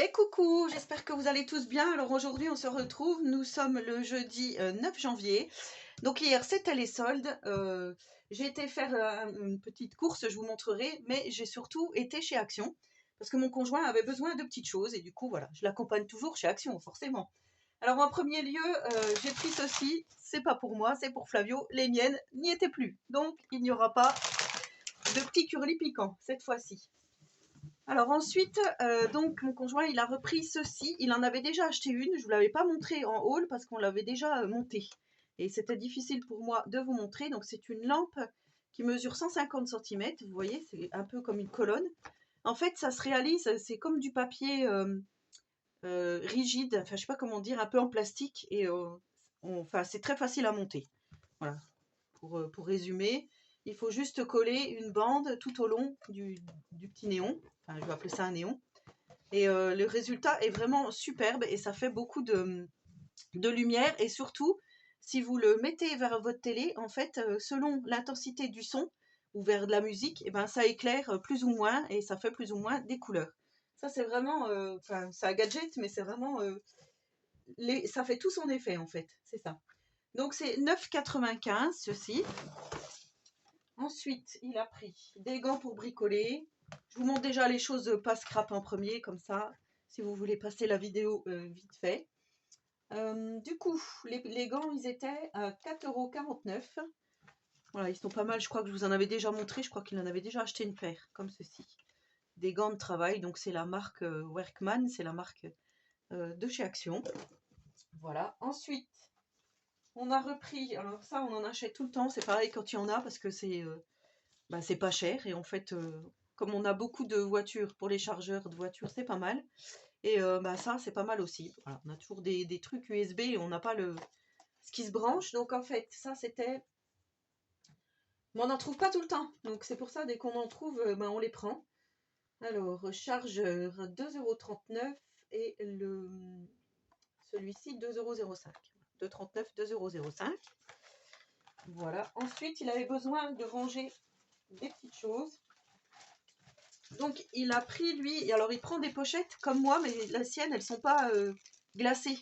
Et coucou, j'espère que vous allez tous bien. Alors aujourd'hui on se retrouve, nous sommes le jeudi 9 janvier. Donc hier c'était les soldes, j'ai été faire une petite course, je vous montrerai, mais j'ai surtout été chez Action parce que mon conjoint avait besoin de petites choses et du coup voilà, je l'accompagne toujours chez Action forcément. Alors en premier lieu, j'ai pris ceci, c'est pas pour moi, c'est pour Flavio, les miennes n'y étaient plus. Donc il n'y aura pas de petits curlis piquants cette fois-ci. Alors ensuite, donc mon conjoint, il a repris ceci. Il en avait déjà acheté une. Je vous l'avais pas montré en haul parce qu'on l'avait déjà montée. Et c'était difficile pour moi de vous montrer. Donc c'est une lampe qui mesure 150 cm. Vous voyez, c'est un peu comme une colonne. En fait, ça se réalise, c'est comme du papier rigide. Enfin, je sais pas comment dire, un peu en plastique. Et enfin, c'est très facile à monter. Voilà, pour résumer. Il faut juste coller une bande tout au long du petit néon. Enfin, je vais appeler ça un néon. Et le résultat est vraiment superbe et ça fait beaucoup de lumière. Et surtout, si vous le mettez vers votre télé, en fait, selon l'intensité du son ou vers de la musique, et ben, ça éclaire plus ou moins et ça fait plus ou moins des couleurs. Ça, c'est vraiment, enfin, c'est un gadget, mais c'est vraiment, ça fait tout son effet en fait. C'est ça. Donc, c'est 9,95 ceci. Ensuite, il a pris des gants pour bricoler. Je vous montre déjà les choses pas scrap en premier, comme ça, si vous voulez passer la vidéo vite fait. Du coup, les gants, ils étaient à 4,49 €. Voilà, ils sont pas mal. Je crois que je vous en avais déjà montré. Je crois qu'il en avait déjà acheté une paire, comme ceci. Des gants de travail. Donc, c'est la marque Workman. C'est la marque de chez Action. Voilà. Ensuite, on a repris. Alors ça, on en achète tout le temps. C'est pareil quand il y en a, parce que c'est pas cher. Et en fait, comme on a beaucoup de voitures, pour les chargeurs de voitures, c'est pas mal. Et ça, c'est pas mal aussi. Voilà, on a toujours des trucs USB et on n'a pas ce qui se branche. Donc en fait, ça c'était... Mais on n'en trouve pas tout le temps. Donc c'est pour ça, dès qu'on en trouve, on les prend. Alors, chargeur 2,39 € et celui-ci 2,05 €. 2,39, 2,05 €. Voilà. Ensuite, il avait besoin de ranger des petites choses. Donc il a pris lui, alors il prend des pochettes comme moi, mais la sienne, elles sont pas glacées.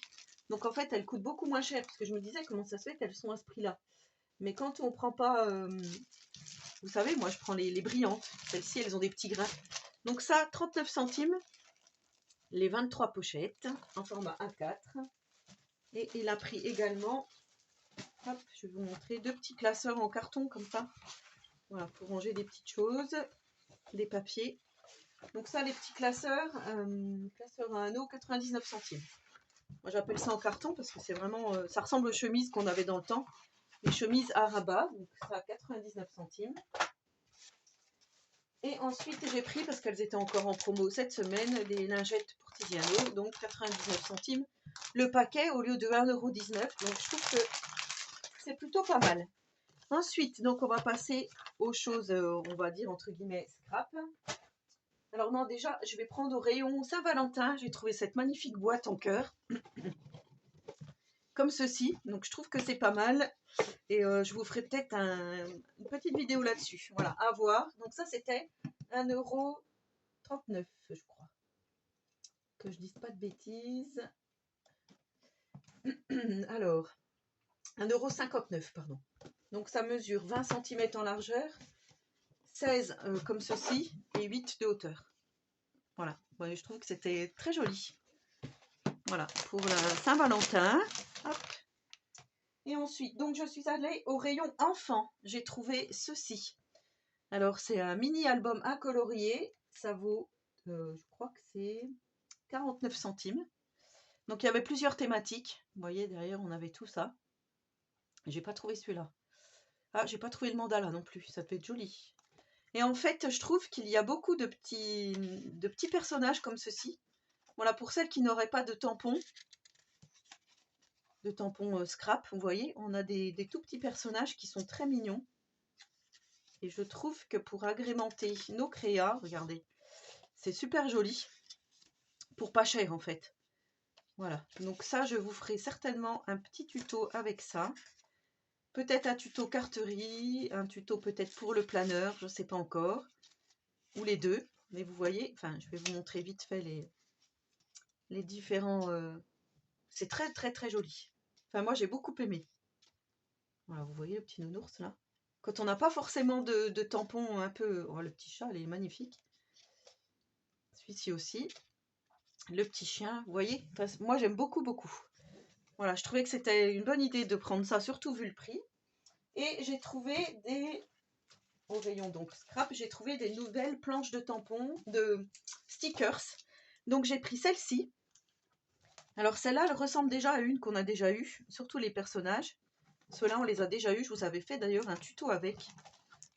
Donc en fait, elles coûtent beaucoup moins cher, parce que je me disais comment ça se fait qu'elles sont à ce prix-là. Mais quand on prend pas, vous savez, moi je prends les brillantes. Celles-ci, elles ont des petits grains. Donc ça, 39 centimes, les 23 pochettes en format A4. Et il a pris également, hop, je vais vous montrer, 2 petits classeurs en carton comme ça. Voilà, pour ranger des petites choses, des papiers. Donc ça, les petits classeurs, classeur à anneaux, 99 centimes. Moi, j'appelle ça en carton parce que c'est vraiment, ça ressemble aux chemises qu'on avait dans le temps. Les chemises à rabat, donc ça à 99 centimes. Et ensuite, j'ai pris, parce qu'elles étaient encore en promo cette semaine, des lingettes pour Tiziano, donc 99 centimes le paquet au lieu de 1,19 €. Donc je trouve que c'est plutôt pas mal. Ensuite, donc on va passer aux choses, on va dire entre guillemets scrap. Alors non, déjà, je vais prendre au rayon Saint-Valentin. J'ai trouvé cette magnifique boîte en cœur. Comme ceci. Donc je trouve que c'est pas mal. Et je vous ferai peut-être une petite vidéo là-dessus. Voilà, à voir. Donc ça, c'était 1,39 €, je crois. Que je dise pas de bêtises. Alors, 1,59 €, pardon. Donc ça mesure 20 cm en largeur, 16 comme ceci et 8 de hauteur. Voilà, ouais, je trouve que c'était très joli. Voilà, pour la Saint-Valentin. Et ensuite, donc je suis allée au rayon enfant. J'ai trouvé ceci. Alors, c'est un mini-album à colorier. Ça vaut, je crois que c'est 49 centimes. Donc, il y avait plusieurs thématiques. Vous voyez, derrière, on avait tout ça. J'ai pas trouvé celui-là. Ah, j'ai pas trouvé le mandala non plus. Ça peut être joli. Et en fait, je trouve qu'il y a beaucoup de petits personnages comme ceci. Voilà, pour celles qui n'auraient pas de tampons scrap, vous voyez, on a des tout petits personnages qui sont très mignons. Et je trouve que pour agrémenter nos créas, regardez, c'est super joli. Pour pas cher en fait. Voilà, donc ça, je vous ferai certainement un petit tuto avec ça. Peut-être un tuto carterie, un tuto peut-être pour le planeur, je ne sais pas encore. Ou les deux, mais vous voyez, enfin, je vais vous montrer vite fait les différents... c'est très très très joli. Enfin, moi, j'ai beaucoup aimé. Voilà, vous voyez le petit nounours, là. Quand on n'a pas forcément de tampon un peu... Oh, le petit chat, il est magnifique. Celui-ci aussi. Le petit chien, vous voyez. Enfin, moi, j'aime beaucoup, beaucoup. Voilà, je trouvais que c'était une bonne idée de prendre ça, surtout vu le prix. Et j'ai trouvé des... Au rayon donc scrap, j'ai trouvé des nouvelles planches de tampons, de stickers. Donc j'ai pris celle-ci. Alors celle-là, elle ressemble déjà à une qu'on a déjà eue, surtout les personnages. Ceux-là, on les a déjà eus, je vous avais fait d'ailleurs un tuto avec.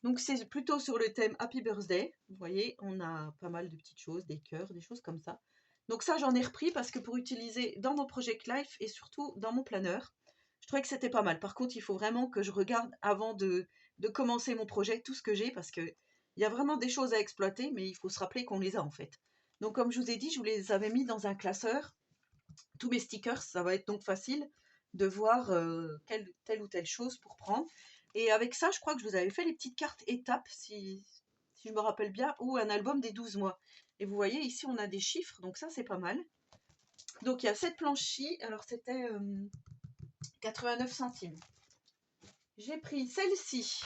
Donc c'est plutôt sur le thème Happy Birthday. Vous voyez, on a pas mal de petites choses, des cœurs, des choses comme ça. Donc ça, j'en ai repris parce que pour utiliser dans mon Project Life et surtout dans mon planeur, je trouvais que c'était pas mal. Par contre, il faut vraiment que je regarde avant de commencer mon projet, tout ce que j'ai, parce qu'il y a vraiment des choses à exploiter, mais il faut se rappeler qu'on les a en fait. Donc comme je vous ai dit, je vous les avais mis dans un classeur. Tous mes stickers, ça va être donc facile de voir telle ou telle chose pour prendre. Et avec ça, je crois que je vous avais fait les petites cartes étapes, si je me rappelle bien, ou un album des 12 mois. Et vous voyez, ici, on a des chiffres, donc ça, c'est pas mal. Donc, il y a cette planche-ci, alors c'était 89 centimes. J'ai pris celle-ci.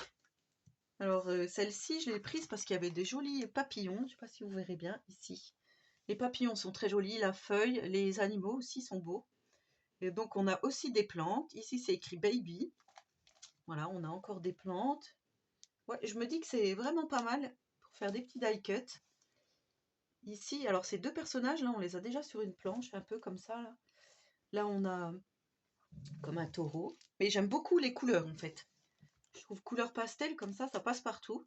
Alors, celle-ci, je l'ai prise parce qu'il y avait des jolis papillons. Je ne sais pas si vous verrez bien ici. Les papillons sont très jolis, la feuille, les animaux aussi sont beaux. Et donc, on a aussi des plantes. Ici, c'est écrit Baby. Voilà, on a encore des plantes. Ouais, je me dis que c'est vraiment pas mal pour faire des petits die cuts. Ici, alors ces deux personnages, là, on les a déjà sur une planche, un peu comme ça, là. Là, on a comme un taureau. Mais j'aime beaucoup les couleurs, en fait. Je trouve couleur pastel, comme ça passe partout.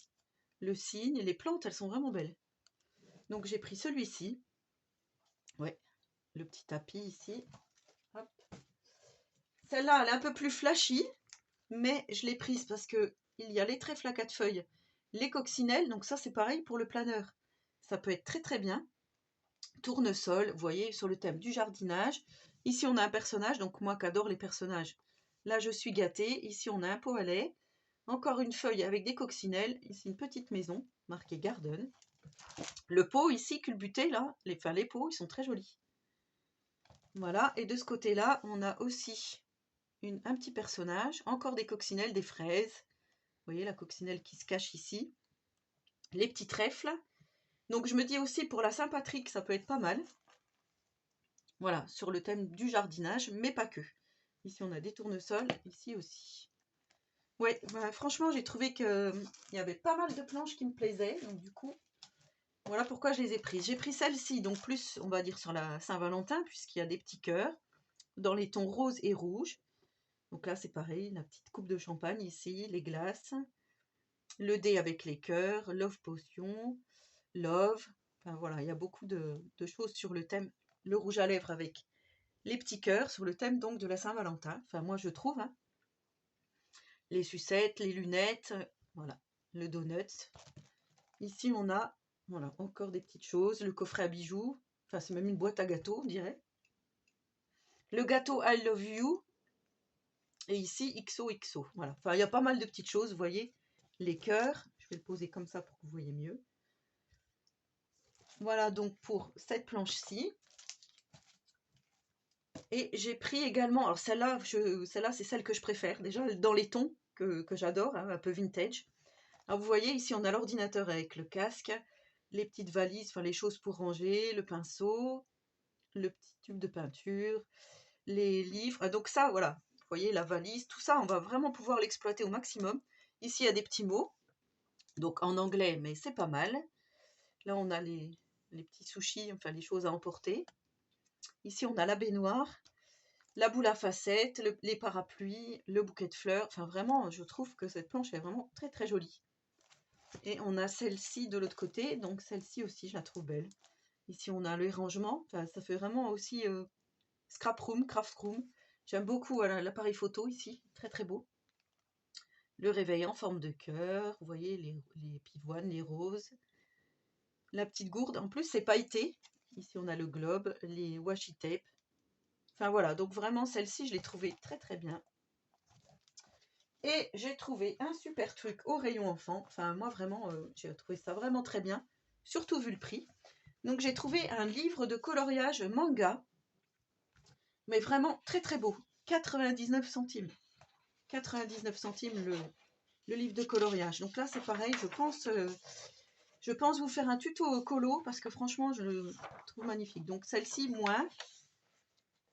Le cygne, les plantes, elles sont vraiment belles. Donc, j'ai pris celui-ci. Ouais, le petit tapis ici. Hop. Celle-là, elle est un peu plus flashy, mais je l'ai prise parce que il y a les trèfles à 4 feuilles, les coccinelles, donc ça, c'est pareil pour le planeur. Ça peut être très très bien. Tournesol, vous voyez, sur le thème du jardinage. Ici, on a un personnage, donc moi qui adore les personnages, là, je suis gâtée. Ici, on a un pot à lait. Encore une feuille avec des coccinelles. Ici, une petite maison, marquée Garden. Le pot, ici, culbuté, là, les pots, ils sont très jolis. Voilà, et de ce côté-là, on a aussi un petit personnage. Encore des coccinelles, des fraises. Vous voyez, la coccinelle qui se cache ici. Les petits trèfles. Donc, je me dis aussi, pour la Saint-Patrick, ça peut être pas mal. Voilà, sur le thème du jardinage, mais pas que. Ici, on a des tournesols, ici aussi. Ouais, bah, franchement, j'ai trouvé qu'il y avait pas mal de planches qui me plaisaient. Donc, du coup, voilà pourquoi je les ai prises. J'ai pris celle-ci, donc plus, on va dire, sur la Saint-Valentin, puisqu'il y a des petits cœurs dans les tons rose et rouge. Donc là, c'est pareil, la petite coupe de champagne ici, les glaces, le dé avec les cœurs, Love Potion, Love. Enfin, voilà, il y a beaucoup de choses sur le thème. Le rouge à lèvres avec les petits cœurs sur le thème donc de la Saint-Valentin. Enfin, moi, je trouve. Hein. Les sucettes, les lunettes, voilà, le donut. Ici, on a voilà, encore des petites choses. Le coffret à bijoux. Enfin, c'est même une boîte à gâteaux, on dirait. Le gâteau I Love You. Et ici, XOXO. Voilà. Enfin, il y a pas mal de petites choses, vous voyez. Les cœurs. Je vais le poser comme ça pour que vous voyez mieux. Voilà donc pour cette planche-ci. Et j'ai pris également, alors celle-là, c'est celle que je préfère, déjà dans les tons que j'adore, hein, un peu vintage. Alors vous voyez, ici on a l'ordinateur avec le casque, les petites valises, enfin les choses pour ranger, le pinceau, le petit tube de peinture, les livres. Ah, donc ça, voilà, vous voyez la valise, tout ça, on va vraiment pouvoir l'exploiter au maximum. Ici, il y a des petits mots, donc en anglais, mais c'est pas mal. Là, on a les petits sushis, enfin les choses à emporter. Ici, on a la baignoire, la boule à facettes, les parapluies, le bouquet de fleurs. Enfin, vraiment, je trouve que cette planche est vraiment très très jolie. Et on a celle-ci de l'autre côté, donc celle-ci aussi, je la trouve belle. Ici, on a le rangement. Enfin, ça fait vraiment aussi scrap room, craft room. J'aime beaucoup voilà, l'appareil photo ici, très très beau. Le réveil en forme de cœur, vous voyez les pivoines, les roses. La petite gourde, en plus c'est pailleté. Ici on a le globe, les washi tape. Enfin voilà, donc vraiment celle-ci je l'ai trouvée très très bien. Et j'ai trouvé un super truc au rayon enfant. Enfin moi vraiment, j'ai trouvé ça vraiment très bien, surtout vu le prix. Donc j'ai trouvé un livre de coloriage manga, mais vraiment très très beau. 99 centimes. 99 centimes le livre de coloriage. Donc là c'est pareil, je pense vous faire un tuto colo parce que franchement je le trouve magnifique. Donc celle-ci moins.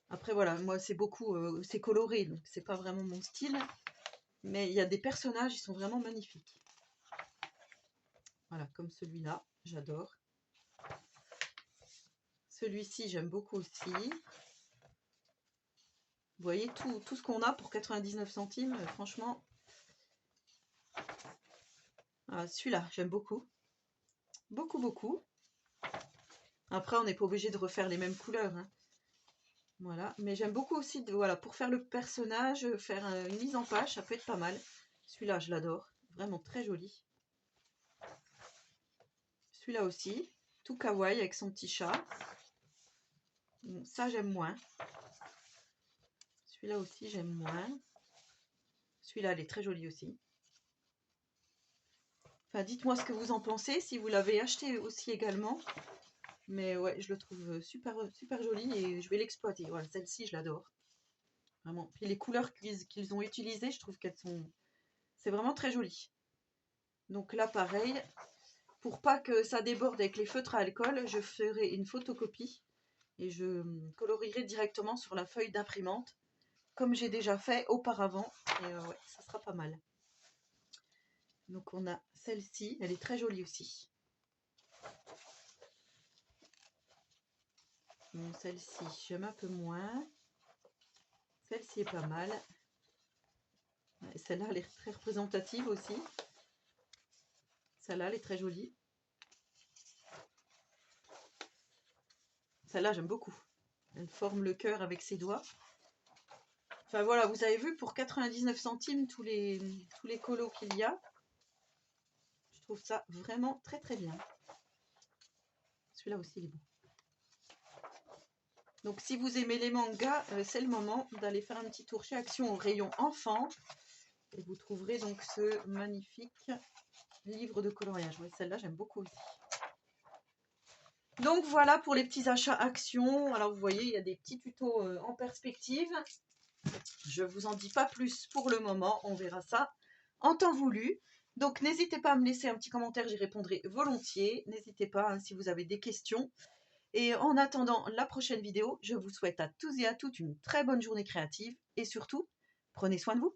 Après voilà, moi c'est beaucoup, c'est coloré, donc c'est pas vraiment mon style. Mais il y a des personnages, ils sont vraiment magnifiques. Voilà, comme celui-là, j'adore. Celui-ci, j'aime beaucoup aussi. Vous voyez, tout ce qu'on a pour 99 centimes, franchement. Ah, celui-là, j'aime beaucoup. Beaucoup, beaucoup. Après, on n'est pas obligé de refaire les mêmes couleurs. Hein. Voilà, mais j'aime beaucoup aussi, voilà, pour faire le personnage, faire une mise en page, ça peut être pas mal. Celui-là, je l'adore. Vraiment très joli. Celui-là aussi, tout kawaii avec son petit chat. Bon, ça, j'aime moins. Celui-là aussi, j'aime moins. Celui-là, elle est très jolie aussi. Enfin, dites-moi ce que vous en pensez, si vous l'avez acheté aussi également. Mais ouais, je le trouve super, super joli et je vais l'exploiter. Voilà, celle-ci, je l'adore. Vraiment. Puis les couleurs qu'ils ont utilisées, je trouve qu'elles sont... C'est vraiment très joli. Donc là, pareil, pour pas que ça déborde avec les feutres à alcool, je ferai une photocopie et je colorierai directement sur la feuille d'imprimante, comme j'ai déjà fait auparavant. Et ouais, ça sera pas mal. Donc on a celle-ci, elle est très jolie aussi. Bon, celle-ci, j'aime un peu moins. Celle-ci est pas mal. Celle-là, elle est très représentative aussi. Celle-là, elle est très jolie. Celle-là, j'aime beaucoup. Elle forme le cœur avec ses doigts. Enfin voilà, vous avez vu, pour 99 centimes, tous les colos qu'il y a. Je trouve ça vraiment très très bien. Celui-là aussi, il est beau. Donc si vous aimez les mangas, c'est le moment d'aller faire un petit tour chez Action au rayon enfant. Et vous trouverez donc ce magnifique livre de coloriage. Ouais, celle-là, j'aime beaucoup aussi. Donc voilà pour les petits achats Action. Alors vous voyez, il y a des petits tutos en perspective. Je ne vous en dis pas plus pour le moment. On verra ça en temps voulu. Donc n'hésitez pas à me laisser un petit commentaire, j'y répondrai volontiers. N'hésitez pas hein, si vous avez des questions. Et en attendant la prochaine vidéo, je vous souhaite à tous et à toutes une très bonne journée créative. Et surtout, prenez soin de vous.